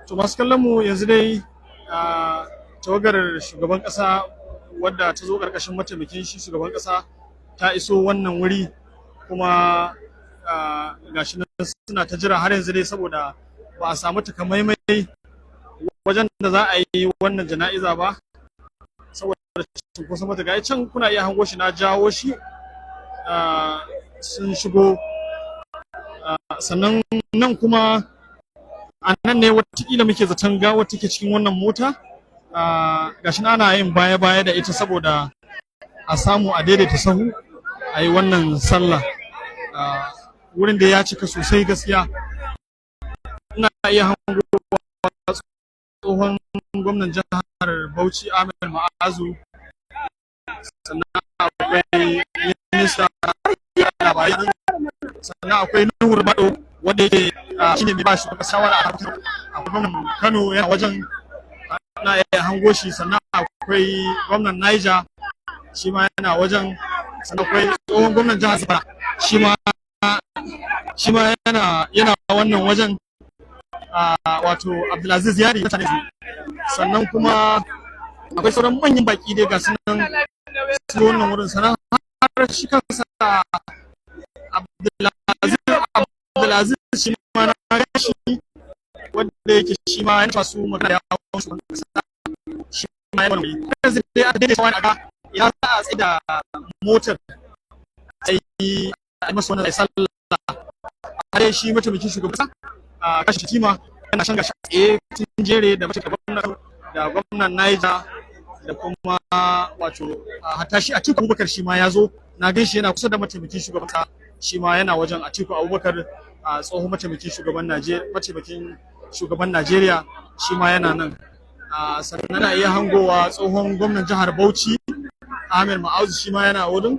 To masu kallon mu yanzu dai a tawagar shugaban kasa wadda ta zo karkashin mataimakin shi shugaban kasa ta iso wannan wuri kuma gashi nan suna ta jira har yanzu dai saboda ba a samu takamaimai wajen da za a yi wannan jana'iza ba saboda kusa mata ga can kuna iya hango shi na jawo shi sun shigo sannan nan kuma a nan ne watakila muke zaton gawar take cikin wannan mota gashi ana yin baya-baya da ita saboda a samu a daidaita sahu a yi wannan sallah wurin da ya cika sosai gaskiya ina iya hango tsohon gwamnan jihar Bauchi Ahmed Ma'azu sannan akwai minista sannan akwai Nuhu Bado wanda yake shine mai ba shi shawara a gwamnan Kano yana wajen na iya hango shi sannan akwai gwamnan Niger shi ma yana wajen sannan akwai tsohon gwamnan jihar Zamfara shi ma yana wannan wajen wato Abdulaziz Yari sannan kuma akwai sauran manyan baki dai ga sunan su wannan wurin sannan har shi kansa Abdulaziz shi ma na gashi wanda yake shi ma yana su magana ya hawo shi shi ma yana wani yanzu dai a daidai wani aga ya za a tsaye da motar sai a yi masa wannan sallah a dai shi mataimakin shugaban kasa a kashi tima yana shan gashi tsaye tun jere da gwamnan Niger da kuma wato hatta shi Atiku Abubakar shi ma ya zo na gan shi yana kusa da mataimakin shugaban kasa shi ma yana wajen Atiku Abubakar tsohon mataimakin shugaban Najeriya shi ma yana nan sannan na iya hangowa tsohon gwamnan jihar Bauchi Ahmed Ma'azu shi ma yana wurin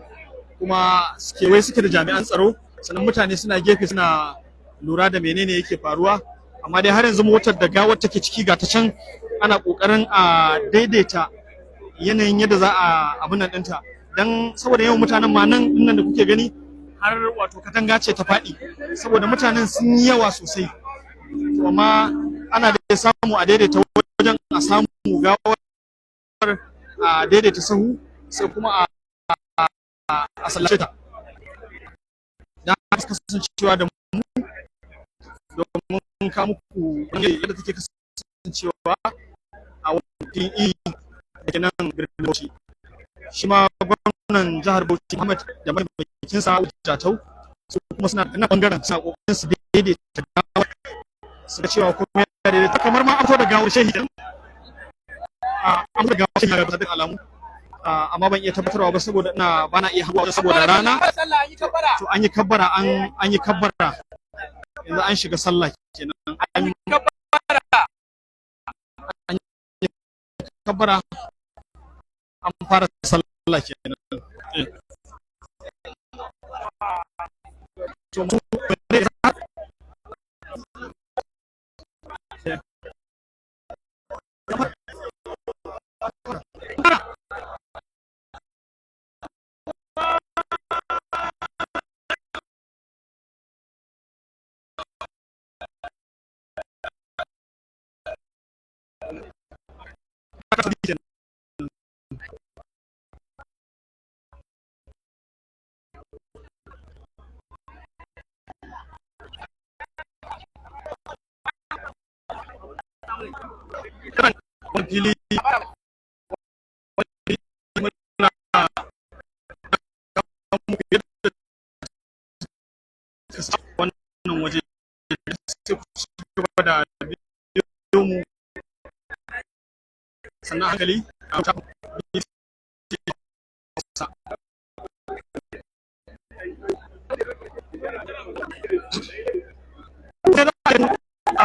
kuma kewaye suke da jami'an tsaro sannan mutane suna gefe suna lura da menene yake faruwa amma dai har yanzu motar da gawar take ciki ga ta can ana kokarin a daidaita yanayin yadda za a abin nan ɗinta don saboda yawan mutanen ma nan da kuke gani har wato katanga ce ta faɗi saboda mutanen sun yi yawa sosai amma ana da samu a daidaita wajen a samu gawar a daidaita sahu sai kuma a sallace ta don haka kasancewa da mu domin ka muku yadda take kasancewa a wani da ke nan birnin Bauchi shi ma gwamnan jihar Bauchi Ahmed da mataimakin sa Jatau su kuma suna nan bangaren suna kokarin su daidaita gawar su ga cewa kuma ya daidaita kamar ma an fito da gawar shehi an fito da gawar shehi ga bisa alamu amma ban iya tabbatarwa ba saboda ina bana iya hawa saboda rana to an yi kabbara yanzu an shiga sallah kenan an yi kabbara an fara sallah kenan fili wannan waje da bidiyo mu sannan hankali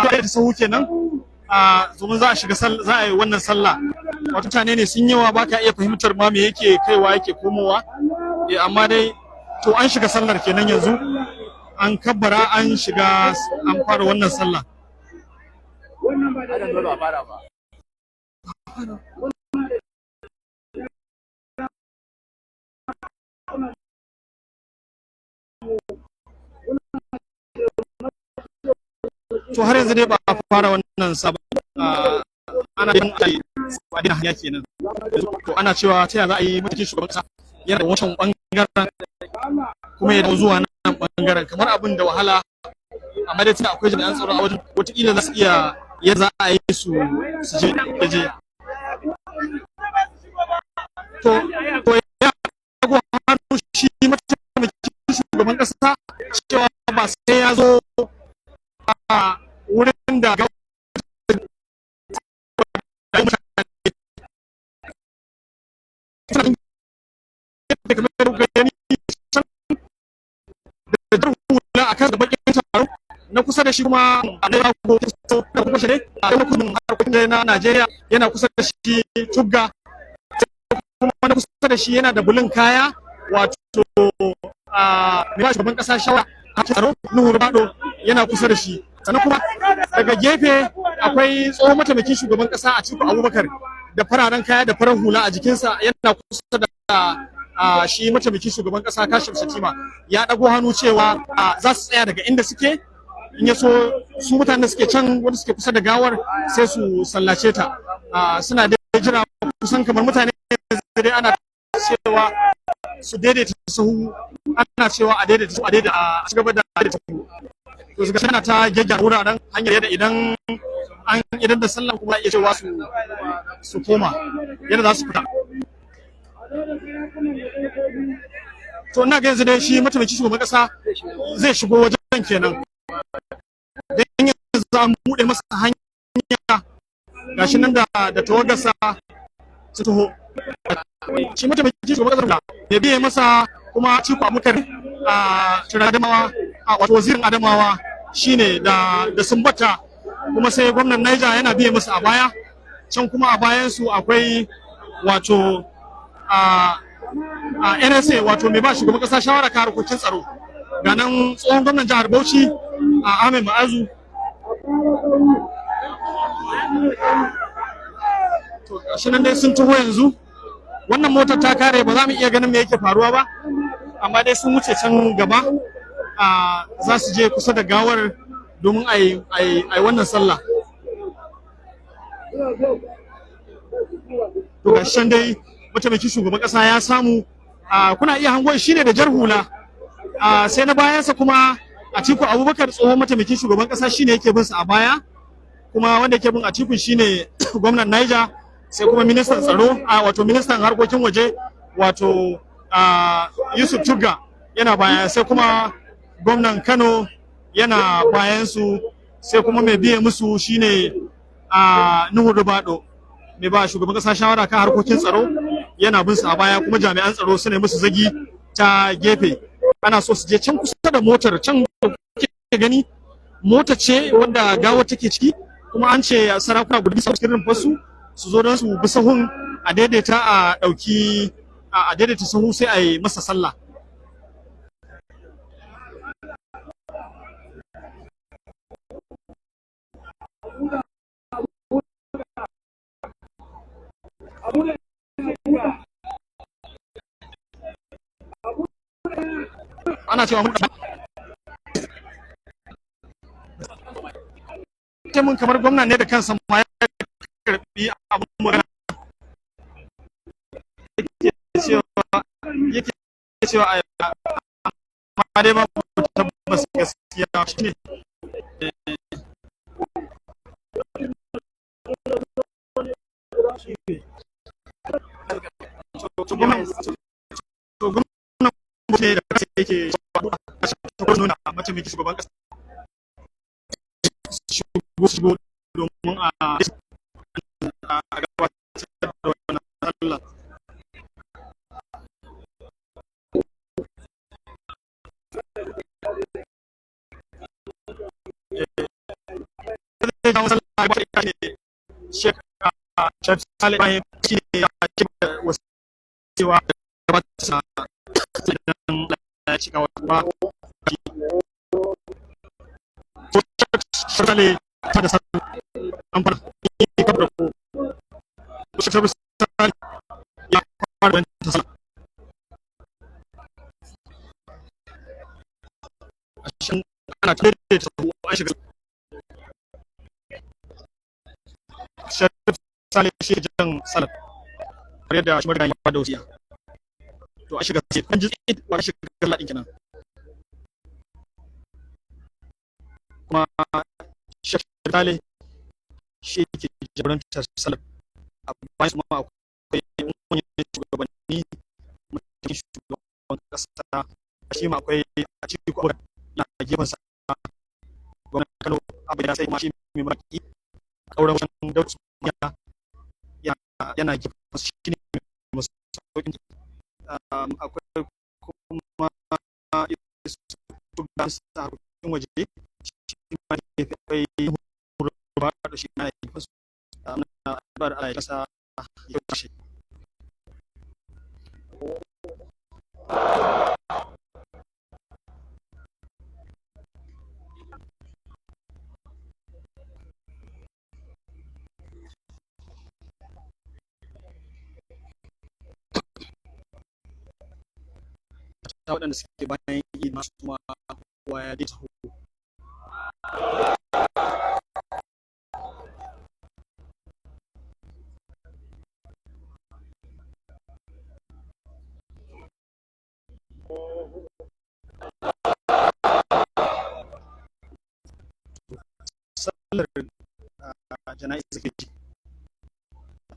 da sahu kenan domin za a shiga za a yi wannan sallah wata mutane ne sun yawa baka iya fahimtar ma me yake kaiwa yake komowa amma dai to an shiga sallar kenan yanzu an kabbara an shiga an fara wannan sallah To har yanzu dai ba a fara wannan sabon ana yin adina hanya kenan. To ana cewa ta yaya za a yi mulkin shugaban kasa yana da wancan bangaren kuma ya zuwa nan bangaren kamar abin da wahala, amma dai tunda akwai jami'an tsaro a wajen wataƙila za su iya ya za a yi su je. To ya go hannu shi mataimakin shugaban kasa cewa ba sai ya zo a wurin da a kan bakin taro na kusa da shi kuma a da rago da kuma shine a da kudin harkokin na Najeriya yana kusa da shi tugga kuma na kusa da shi yana da bulin kaya wato mai shugaban kasa shawara a taro Nuhu Rubado yana kusa da shi, sannan kuma daga gefe akwai tsohon mataimakin shugaban kasa Atiku Abubakar da fararen kaya da farar hula a jikinsa yana kusa da shi mataimakin shugaban kasa Kashim Shettima ya dago hannu cewa za su tsaya daga inda suke, in ya so su mutanen da suke can wanda suke kusa da gawar sai su sallace ta. Suna da jira kusan kamar mutane dai ana cewa su daidaita sahu, ana cewa a daidaita su a cigaba da daidaita sahu. To su ga ana ta gyaggyara wuraren hanyar yadda idan da sallah kuma iya cewa su koma yadda za su fita. To ina ga yanzu dai shi mataimakin shugaban kasa zai shigo wajen kenan, dan yanzu an bude masa hanya gashi nan da tawagarsa su taho. Shi mataimakin shugaban kasa ya biye masa kuma Atiku Abubakar a Adamawa wato wazirin Adamawa shine da Sumbata, kuma sai gwamnan Niger yana biye masa a baya, can kuma a bayan su akwai wato NSA wato mai ba shugaban kasa shawara kan harkokin tsaro, ga nan tsohon gwamnan jihar Bauchi Ahmed Ma'azu. To shi nan dai sun taho yanzu, wannan motar ta kare ba za mu iya ganin me yake faruwa ba, amma dai sun wuce can gaba za su je kusa da gawar domin a yi wannan sallah. To ga shan dai mataimakin shugaban kasa ya samu, kuna iya hangon shi ne da jar hula, sai na bayansa kuma Atiku Abubakar tsohon mataimakin shugaban kasa shine yake bin sa a baya, kuma wanda yake bin Atiku shine gwamnan Niger, sai kuma ministan tsaro wato ministan harkokin waje wato Yusuf Tugga yana baya, sai kuma gwamnan Kano yana bayan su, sai kuma mai biye musu shine Nuhu Rubado mai ba shugaban kasa shawara kan harkokin tsaro yana bin su a baya, kuma jami'an tsaro suna musu zagi ta gefe. Ana so su je can kusa da motar can kuke gani, mota ce wanda gawar take ciki, kuma an ce sarakuna guda bisa cikin rumfarsu su zo don su bi sahun a daidaita a daidaita sahu sai a yi masa sallah. Ana cewa mun kamar gwamna ne da kansa ma ya karbi abun magana, yake cewa amma dai ba tabbas gaskiya shine ne da kansa yake nuna mataimakin shugaban kasa shigo domin a gabatar da wannan sallah. Sheikh Saleh shi ne ya ce wasu cewa gabatar da cika ba Sale ta da amfana ni kabra ko shekaru sani ya fara wani tasala ashin ana tare da ta an shiga sharif sale shi jan salat har yadda shi marga ya fada wasiya to an shiga sai an ji wani shiga ladin kenan kuma shek sale shi ke jagorantar salat a bayan ma akwai manyan shugabanni mutum shugaban kasa shi ma akwai a cikin kowa na gefen sa gwamnati Kano abu ya sai ma shi mai maki kauran wajen dausu yana gefen shi ne masu sauƙin akwai kuma shugaban sa harkokin waje shi ma ne akwai hurba da shi na gefen su na addu'ar Allah ya kasa ya kashe ta waɗanda suke bayan yi masu kuma kowa ya dai taho sallar jana'iza ke ji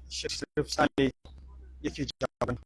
Sharif Sale yake jawaban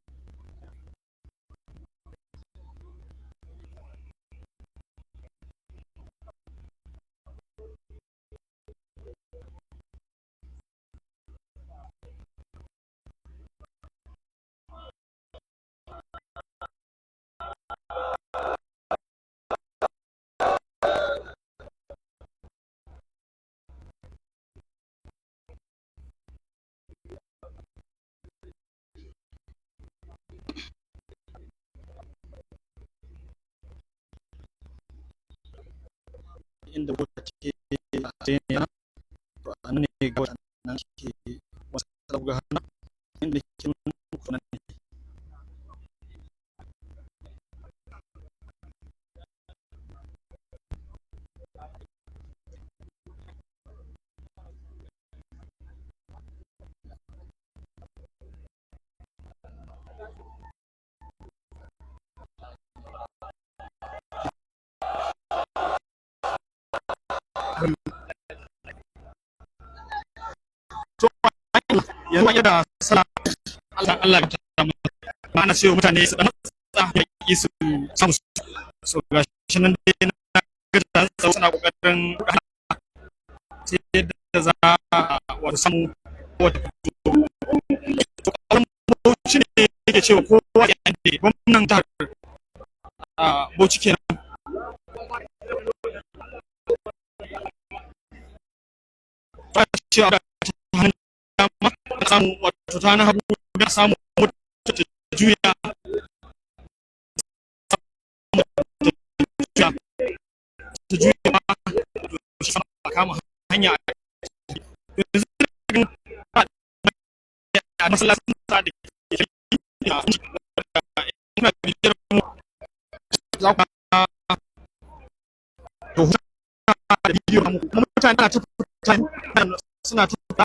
inda mota take yana to a nan ne ga wannan ke wasu ga hana inda ke nuna nan ne yanzu yadda sala Allah ta ma ana cewa mutane su dan tsaya yi su samu so ga shi nan dai na ga da suna kokarin sai yadda za a wato samu wata to Bauchi ne yake cewa kowa ya ande gwamnan jihar Bauchi kenan ba cewa samu wato ta na hagu da samu mota ta juya a kama hanya a masallacin sa da ke ina bibiyar mu za ku to da bidiyo kuma mutane na ta fita suna ta fita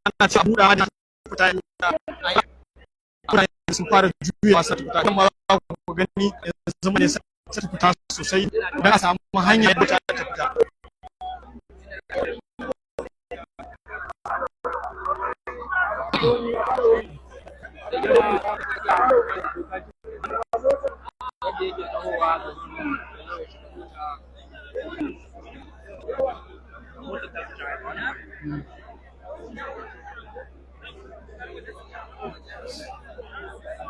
ana ci abu da fita mutane sun fara juya sa fita kan ma za ku gani yanzu ne sai fita sosai don a samu hanya da ta fita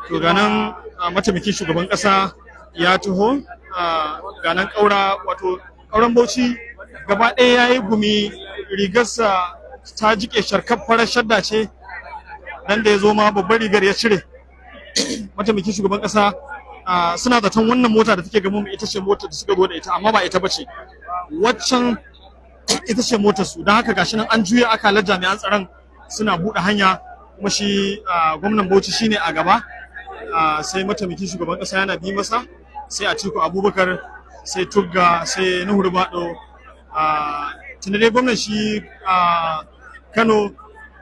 to ganan mataimakin shugaban kasa ya taho ganan kaura wato kauran Bauchi gaba ɗaya ya yi gumi rigarsa ta jike sharkar farar shadda ce dan da ya zo ma babbar rigar ya cire mataimakin shugaban kasa suna zaton wannan mota da take gaban mu ita ce motar da suka zo da ita amma ba ita bace waccan ita ce motar su, don haka gashi nan an juya akalar jami'an tsaron suna buɗe hanya, kuma shi gwamnan Bauchi shine a gaba, sai mataimakin shugaban ƙasa yana bi masa, sai Atiku Abubakar, sai Tugga, sai Nuhu Ribado. Tunda dai gwamnan shi Kano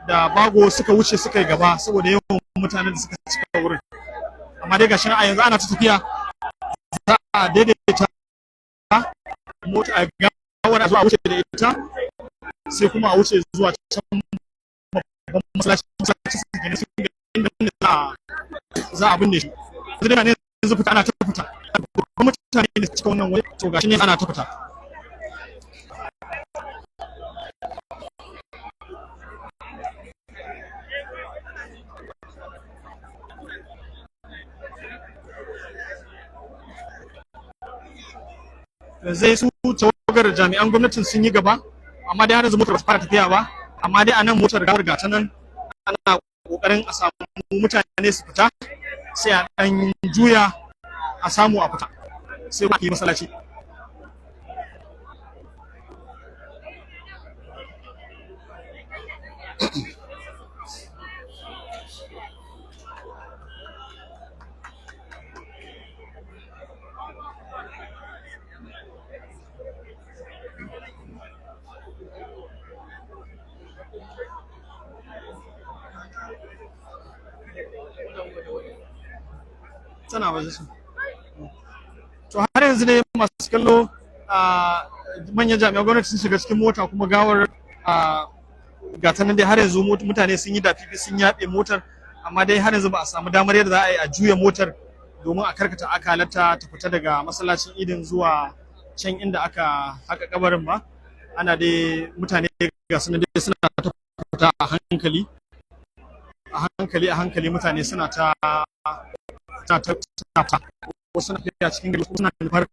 da Bago suka wuce suka yi gaba saboda yawan mutanen da suka cika wurin, amma dai gashi a yanzu ana ta tafiya, za a daidaita mota a gawar zuwa wuce da ita, sai kuma a wuce zuwa can babban masallaci inda za a binne shi. Yanzu ne yanzu fita ana ta fita, kuma mutane da suka wannan wani, to gashi ne ana ta fita. Zai su tawagar jami'an gwamnatin sun yi gaba, amma dai har yanzu motar ba ta fara tafiya ba, amma dai a nan motar gawar gata nan ana kokarin a samu mutane su fita, sai a dan juya a samu a fita, sai kuma yi masallaci. Tana waje su. To har yanzu dai masu kallo manyan jami'an gwamnati sun shiga cikin mota, kuma gawar gata nan dai har yanzu mutane sun yi dafifi sun yaɓe motar, amma dai har yanzu ba a samu damar yadda za a yi a juya motar domin a karkata akalarta ta fita daga masallacin idin zuwa can inda aka haka kabarin ba. Ana dai mutane ga su dai suna ta fita a hankali a hankali, mutane suna ta wasu na tafiya cikin gari, suna nufar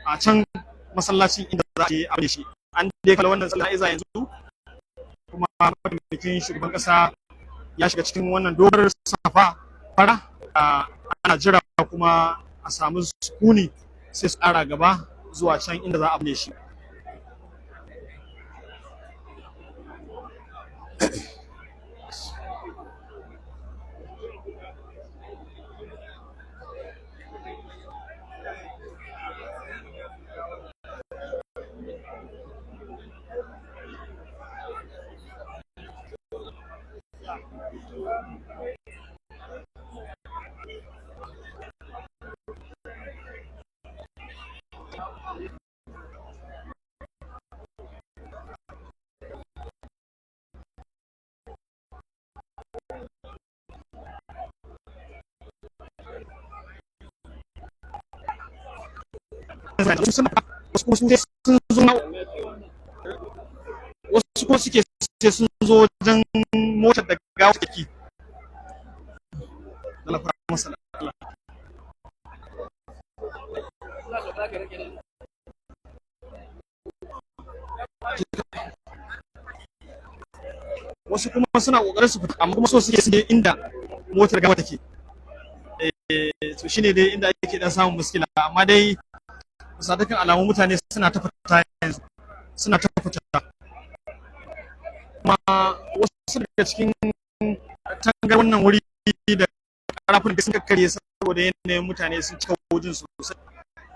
a can masallacin inda za a yi abin shi. An dai kala wannan sallah yanzu, kuma mataimakin shugaban kasa ya shiga cikin wannan dorar safa fara, ana jira kuma a samu sukuni sai su ƙara gaba zuwa can inda za a abin shi. Wasu ko suke sai sun zo wajen motar da gawa take. Wasu kuma suna kokarin su fita, amma kuma so suke su je inda motar gawa take. To shine dai inda ake dan samun muskila, amma dai bisa dukkan alamun mutane suna ta fita yanzu, suna ta fita. Kuma wasu daga cikin tangar wannan wuri da karafin da sun kakkare saboda yanayin mutane sun cika wajen sosai,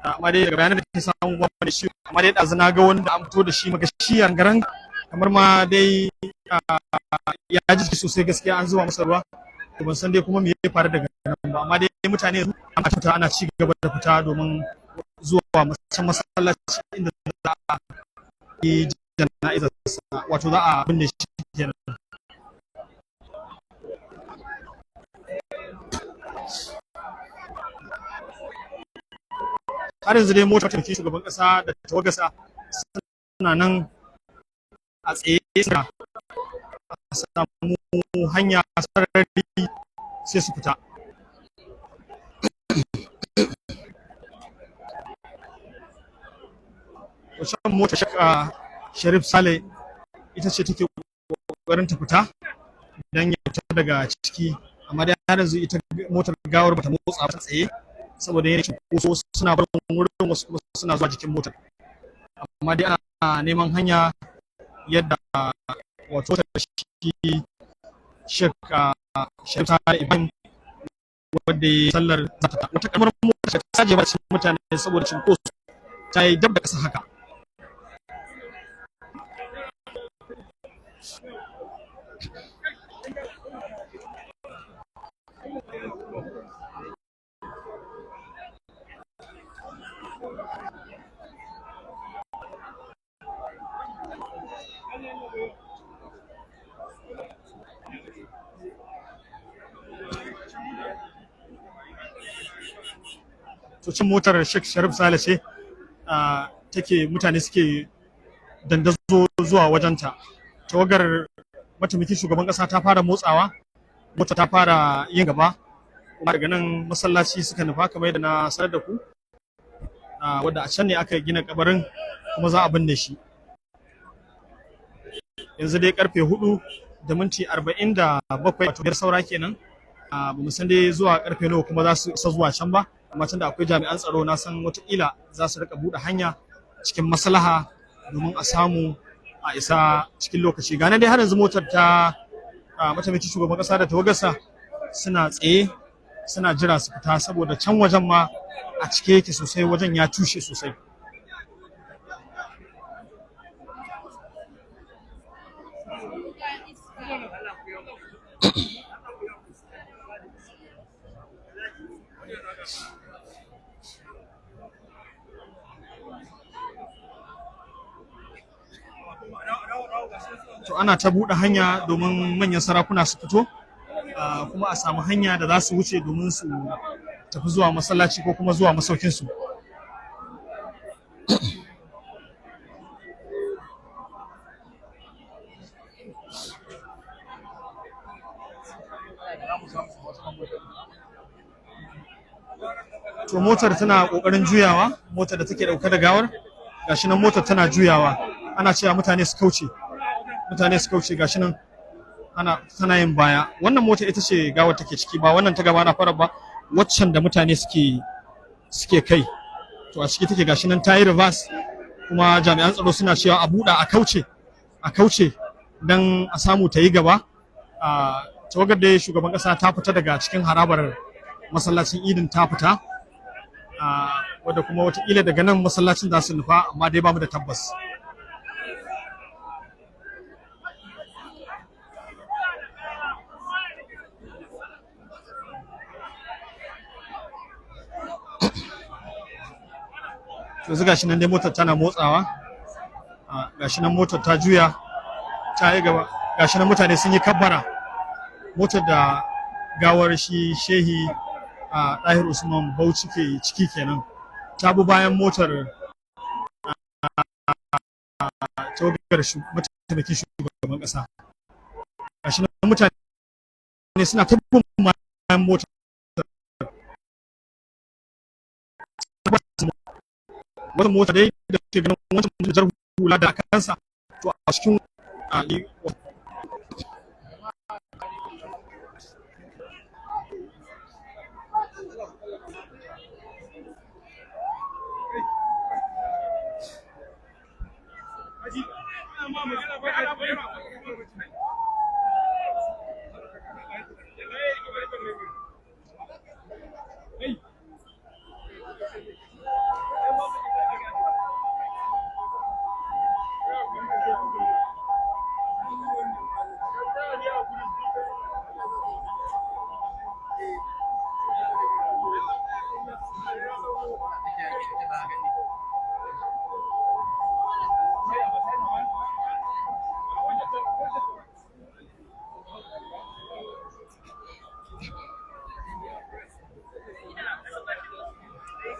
amma dai daga bayanan da ke samu ba da shi, amma dai ɗazu na ga wanda an fito da shi magashi garan, kamar ma dai ya ji sosai gaskiya, an zuba masa ruwa. To ban san dai kuma me ya faru daga nan ba, amma dai mutane ana fita, ana ci gaba da fita domin zuwa masallaci inda za a yi jana'izar sa, wato za a binne shi kenan. Har yanzu dai motar tafi shugaban kasa da tawagarsa suna nan a tsaye, suna samu hanya sarari sai su fita. Wancan motar shaka Sharif Sale ita ce take kokarin ta fita don ya fita daga ciki, amma dai har yanzu ita motar gawar bata motsa ba tsaye saboda yanayin cunkoso, suna barin wurin, wasu kuma suna zuwa jikin motar, amma dai ana neman hanya yadda wato da shi Sheikh Sharif Sale Ibrahim wadda ya sallar zata wata kamar mota ta je ba cikin mutane saboda cinkoso ta yi dab da ƙasa haka. To cin motar Sheikh Sharif Sale ce take mutane suke dandazo zuwa wajenta. Tawagar mataimakin shugaban kasa ta fara motsawa, mota ta fara yin gaba, kuma daga nan masallaci suka nufa kamar yadda na sanar da ku, wadda a can ne aka gina kabarin kuma za a binne shi. Yanzu dai karfe 4:47 wato 5 saura kenan. Ba mu san dai zuwa karfe nawa kuma za su isa zuwa can ba, amma tunda akwai jami'an tsaro na san wataƙila za su rika buɗe hanya cikin maslaha domin a samu a isa cikin lokaci. Gane dai har yanzu motar ta mataimakin shugaban kasa da tawagarsa suna tsaye suna jira su fita saboda can wajen ma a cike yake sosai, wajen ya tushe sosai. To ana ta buɗe hanya domin manyan sarakuna su fito, kuma a samu hanya da za su wuce domin su tafi zuwa masallaci ko kuma zuwa masaukinsu. To motar tana ƙoƙarin juyawa, motar da take ɗauke da gawar, gashi nan motar tana juyawa, ana cewa mutane su kauce. Gashi nan tana yin baya. Wannan mota ita ce gawar take ciki, ba wannan ta gaba na fara ba, waccan da mutane suke kai. To a ciki take, gashi nan ta yi reverse, kuma jami'an tsaro suna cewa a buɗa a kauce don a samu ta yi gaba. Tawagar da shugaban ƙasa ta fita daga cikin harabar masallacin idin ta fita, wadda kuma wataƙila daga nan masallacin za su nufa, amma dai ba mu da tabbas. Yanzu gashi nan dai motar tana motsawa, gashi nan motar ta juya ta yi gaba, gashi nan mutane sun yi kabbara. Motar da gawar shi shehi Ɗahir Usman Bauchi ke ciki kenan ta bi bayan motar tawagar mataimakin shugaban ƙasa. Gashi nan mutane suna ta bin bayan motar. Wata mota dai da ke ganin wancan jar hula da kansa, to a cikin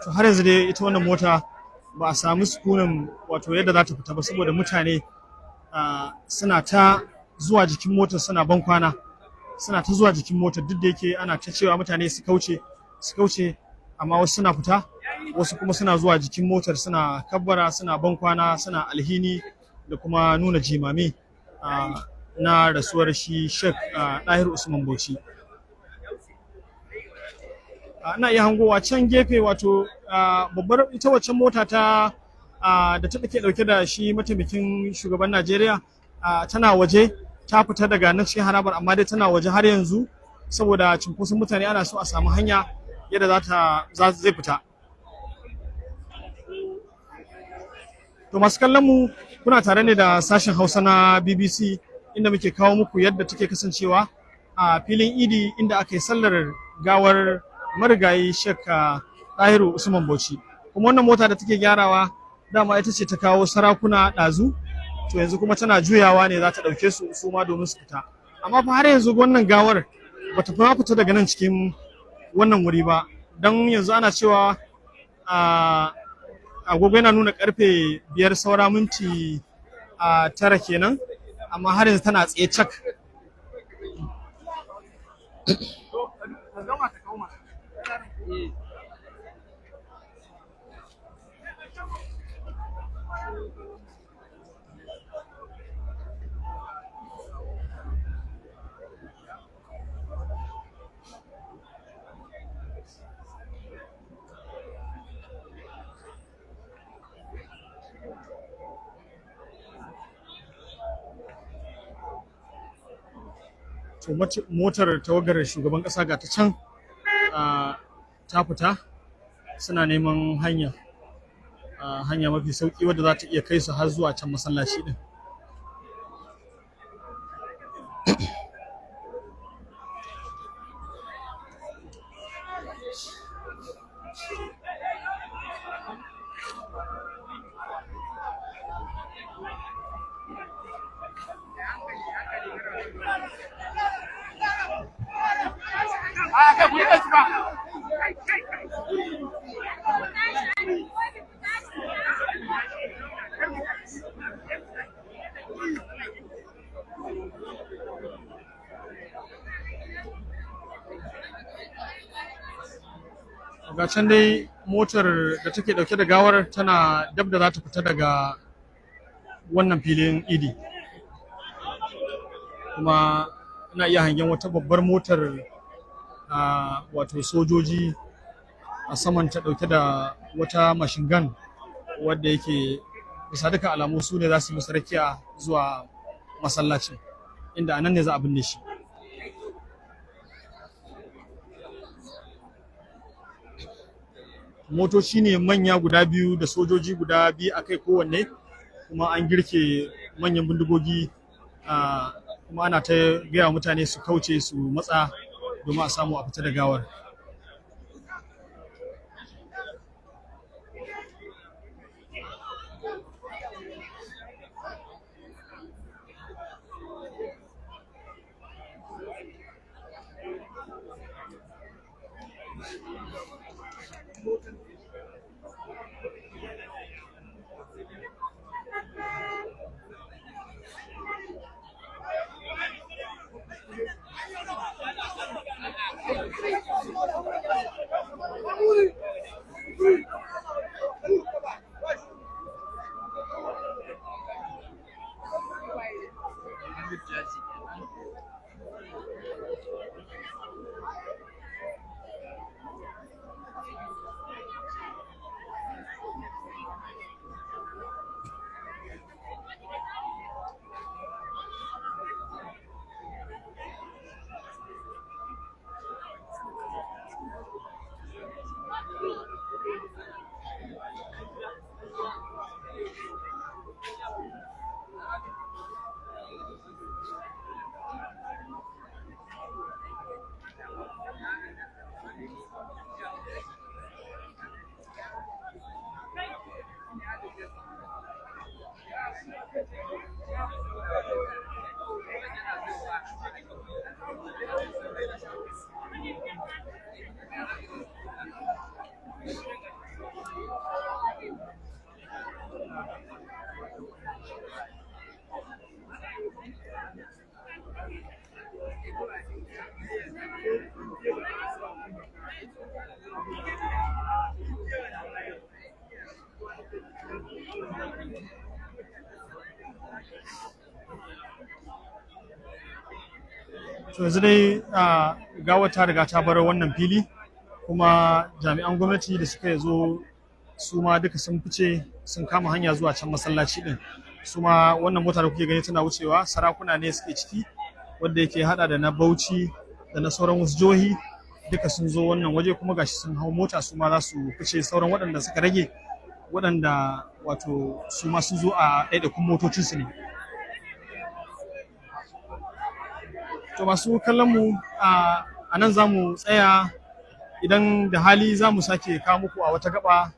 to har yanzu dai ita wannan mota ba a samu sukunin wato yadda za ta fita ba, saboda mutane suna ta zuwa jikin motar, suna ban kwana, suna ta zuwa jikin motar, duk da yake ana ta cewa mutane su kauce, amma wasu suna fita, wasu kuma suna zuwa jikin motar, suna kabbara, suna ban kwana, suna alhini da kuma nuna jimami na rasuwar shi Sheikh Ɗahir Usman Bauchi. Ana iya hangowa can gefe wato babbar ita waccan mota ta da ta ke dauke da shi mataimakin shugaban Najeriya tana waje, ta fita daga nan cikin harabar amma dai tana waje har yanzu saboda cunkoson mutane, ana so a samu hanya yadda zai fita. To masu kallon mu, kuna tare ne da sashen Hausa na BBC inda muke kawo muku yadda take kasancewa a filin Idi inda aka yi sallar gawar marigayi Sheikh Tahiru Usman Bauchi. Kuma wannan mota da take gyarawa dama ita ce ta kawo sarakuna ɗazu, to yanzu kuma tana juyawa ne za ta ɗauke su ma domin su fita. Amma fa har yanzu wannan gawar bata fita daga nan cikin wannan wuri ba, don yanzu ana cewa agogo yana nuna karfe 5 saura minti 9 kenan, amma har yanzu tana tsaye cak. To motar tawagar shugaban kasa ga ta can ta fita, suna neman hanya mafi sauki wadda za ta iya kai su har zuwa can masallaci din. Ga can dai motar da take dauke da gawar tana dab da za ta fita daga wannan filin Idi, kuma ina iya hangen wata babbar motar wato sojoji a saman ta dauke da wata machine gun wadda yake bisa duka alamu su ne za su musu rakiya zuwa masallacin inda anan ne za a binne shi. Motoci ne manya guda biyu da sojoji guda biyu a kai kowanne, kuma an girke manyan bindigogi, kuma ana ta gaya mutane su kauce su matsa domin a samu a fita da gawar. To yanzu dai gawar ta riga ta bar wannan fili, kuma jami'an gwamnati da suka zo su ma duka sun fice sun kama hanya zuwa can masallaci din. Su ma wannan mota da kuke gani tana wucewa sarakuna ne suke ciki wanda yake hada da na Bauchi da na sauran wasu jihohi duka sun zo wannan waje kuma gashi sun hau mota su ma za su fice. Sauran waɗanda suka rage waɗanda wato su ma sun zo a ɗaiɗaikun motocinsu ne. To masu kallon mu a nan za mu tsaya, idan da hali za mu sake kawo muku a wata gaba